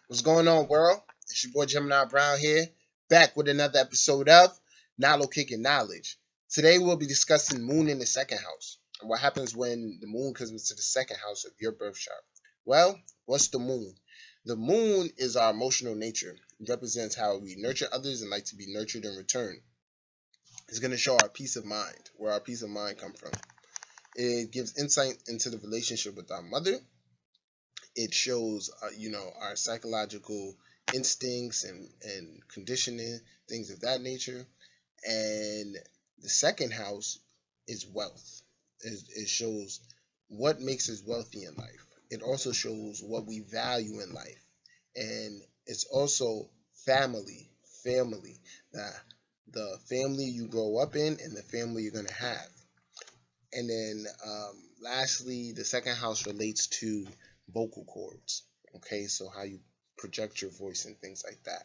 What's going on, world? It's your boy Gemini Brown here, back with another episode of Nalo Kicking Knowledge. Today we'll be discussing Moon in the second house and what happens when the moon comes into the second house of your birth chart. Well, what's the moon? The moon is our emotional nature. It represents how we nurture others and like to be nurtured in return. It's going to show our peace of mind, where our peace of mind comes from. It gives insight into the relationship with our mother. It shows our psychological instincts and conditioning, things of that nature. And the second house is wealth. It shows what makes us wealthy in life. It also shows what we value in life. And it's also family, the family you grow up in and the family you're going to have. And then lastly, the second house relates to vocal cords. Okay, so how you project your voice and things like that.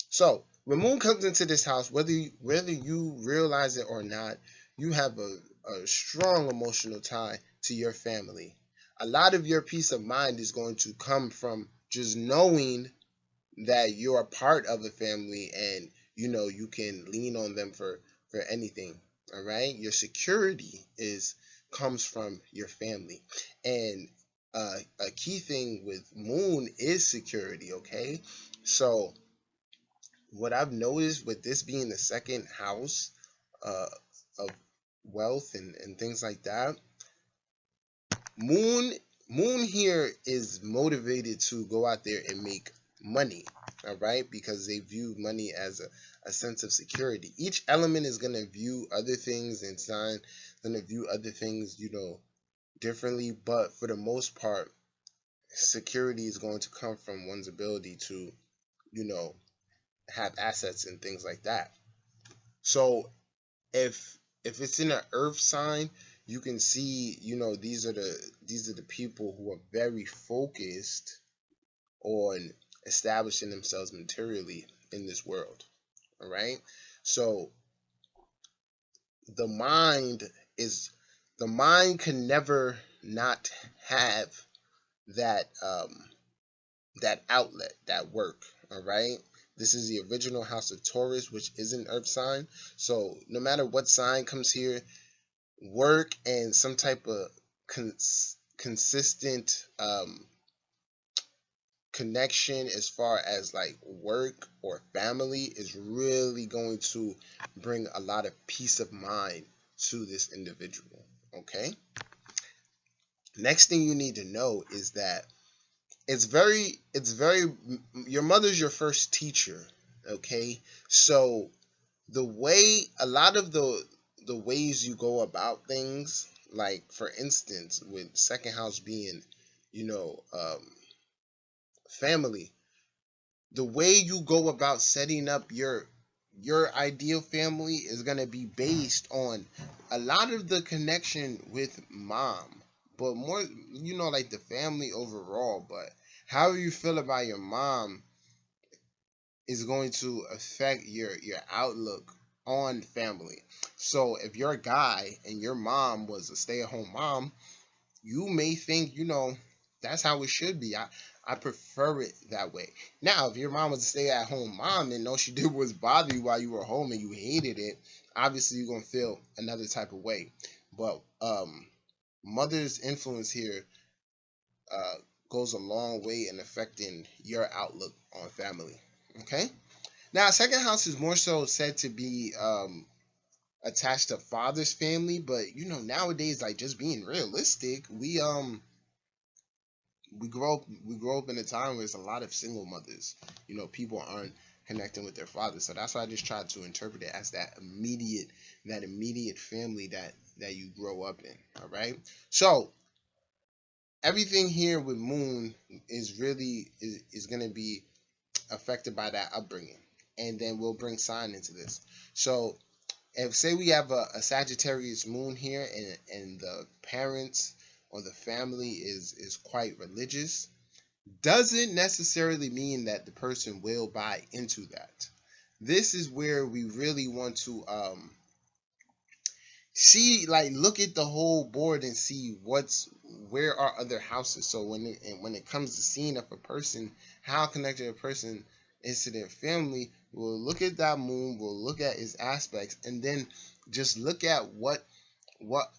So when moon comes into this house, whether you realize it or not, you have a strong emotional tie to your family. A lot of your peace of mind is going to come from just knowing that you're a part of a family and you can lean on them for anything. All right, your security is comes from your family. And a key thing with moon is security. Okay, so what I've noticed with this being the second house uh, of wealth and things like that, moon moon here is motivated to go out there and make money. All right, because they view money as a sense of security. Each element is going to view other things and sign going to view other things differently, but for the most part security is going to come from one's ability to you know have assets and things like that. So if it's in an earth sign, you can see these are the people who are very focused on establishing themselves materially in this world. All right, so the mind is the mind can never not have that outlet, that work. All right, this is the original house of Taurus, which is an earth sign. So no matter what sign comes here, work and some type of consistent connection as far as like work or family is really going to bring a lot of peace of mind to this individual. Okay, next thing you need to know is that it's very your mother's your first teacher. Okay, so the way a lot of the ways you go about things, like for instance with second house being you know um family, the way you go about setting up your ideal family is going to be based on a lot of the connection with mom, but more like the family overall. But how you feel about your mom is going to affect your outlook on family. So if you're a guy and your mom was a stay-at-home mom, you may think, that's how it should be. I prefer it that way. Now, if your mom was a stay-at-home mom and all she did was bother you while you were home and you hated it, obviously you're gonna feel another type of way. But mother's influence here uh, goes a long way in affecting your outlook on family. Okay. Now, second house is more so said to be attached to father's family, but nowadays, like just being realistic, we grow up in a time where there's a lot of single mothers. People aren't connecting with their fathers, so that's why I just tried to interpret it as that immediate family that you grow up in. All right, so everything here with Moon is going to be affected by that upbringing, and then we'll bring sign into this. So if say we have a Sagittarius moon here and the parents or the family is quite religious, doesn't necessarily mean that the person will buy into that. This is where we really want to See, like, look at the whole board and see where are other houses. So when it comes to seeing if a person, how connected a person is to their family, we'll look at that moon, we'll look at its aspects, and then just look at what what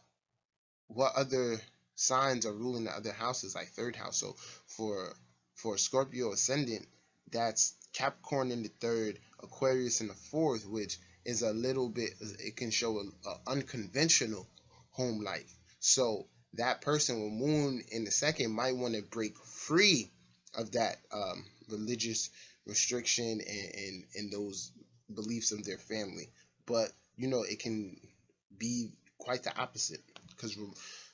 other signs are ruling the other houses, like third house. So for Scorpio ascendant, that's Capricorn in the third, Aquarius in the fourth, which is a little bit, it can show a unconventional home life. So that person with moon in the second might want to break free of that religious restriction and those beliefs of their family. But it can be quite the opposite, because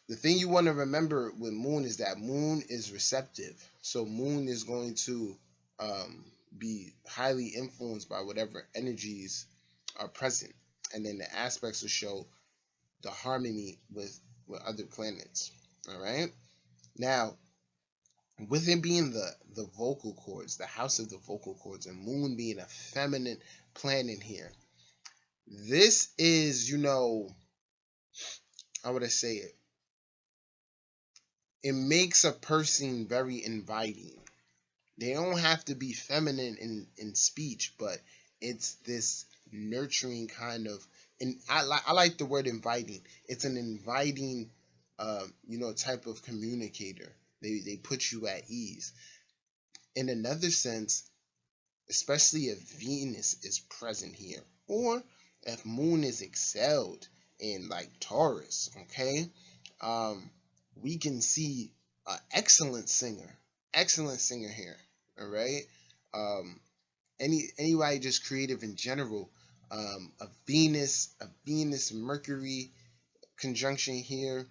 the thing you want to remember with moon is that moon is receptive. So moon is going to be highly influenced by whatever energies are present, and then the aspects will show the harmony with other planets. All right. Now, with it being the vocal cords, the house of the vocal cords, and moon being a feminine planet here, this is, how would I say it? It makes a person very inviting. They don't have to be feminine in speech, but it's this nurturing kind of, and I like the word inviting. It's an inviting, type of communicator. They put you at ease. In another sense, especially if Venus is present here, or if Moon is excelled in like Taurus, okay, we can see an excellent singer here. All right, um, anybody just creative in general. A Venus Mercury conjunction here,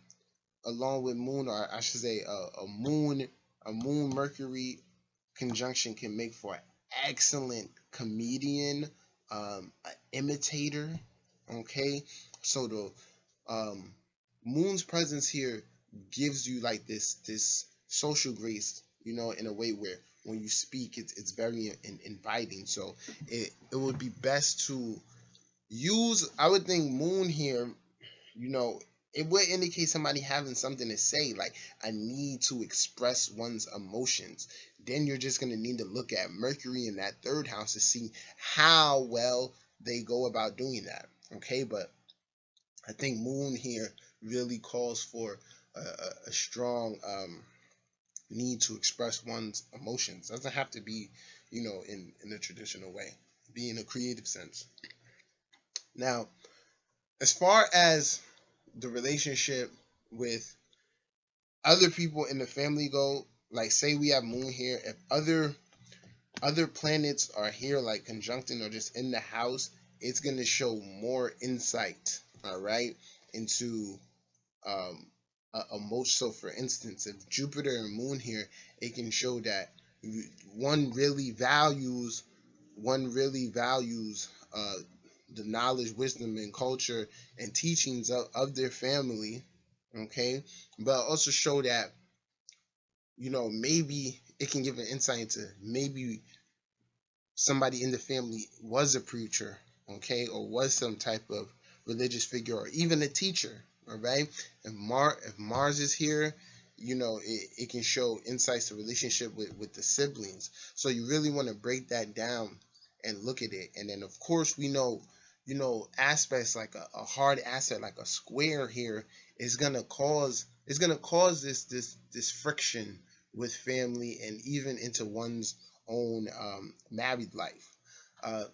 along with Moon, or I should say, a Moon Mercury conjunction can make for an excellent comedian, an imitator. Okay, so the um, Moon's presence here gives you like this social grace, in a way where when you speak, it's very inviting. So it would be best to use. I would think Moon here, you know, it would indicate somebody having something to say, like a need to express one's emotions. Then you're just going to need to look at Mercury in that third house to see how well they go about doing that. Okay, but I think Moon here really calls for a strong need to express one's emotions. It doesn't have to be, in a traditional way, be in a creative sense. Now, as far as the relationship with other people in the family go, like say we have Moon here, if other planets are here, like conjuncting or just in the house, it's gonna show more insight, all right, into um most. So for instance, if Jupiter and Moon here, it can show that one really values one really values the knowledge, wisdom, and culture and teachings of their family. Okay, but also show that maybe it can give an insight into maybe somebody in the family was a preacher, okay, or was some type of religious figure, or even a teacher. All right, if Mars is here, it can show insights to relationship with the siblings. So you really want to break that down and look at it. And then of course we know, aspects like a hard asset like a square here is gonna cause this friction with family and even into one's own married life. Uh,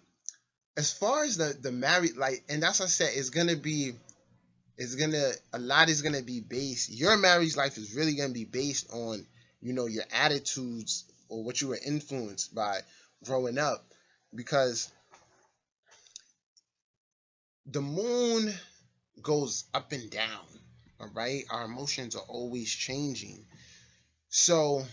as far as the married life, and that's what I said, a lot is gonna be based. Your marriage life is really gonna be based on your attitudes or what you were influenced by growing up, because the moon goes up and down. All right, our emotions are always changing. So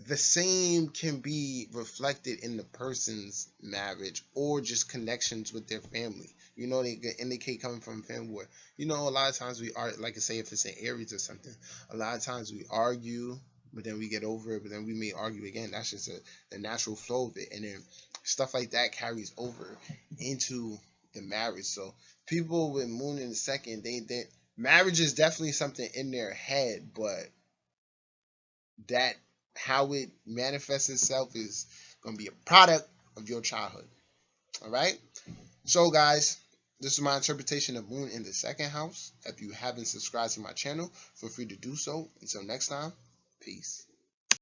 the same can be reflected in the person's marriage or just connections with their family. They can indicate coming from a family where, a lot of times we are, like I say, if it's an Aries or something, a lot of times we argue, but then we get over it, but then we may argue again. That's just the natural flow of it. And then stuff like that carries over into the marriage. So people with moon in the second, they marriage is definitely something in their head, but that how it manifests itself is going to be a product of your childhood. All right. So guys, this is my interpretation of moon in the second house. If you haven't subscribed to my channel, feel free to do so. Until next time, peace.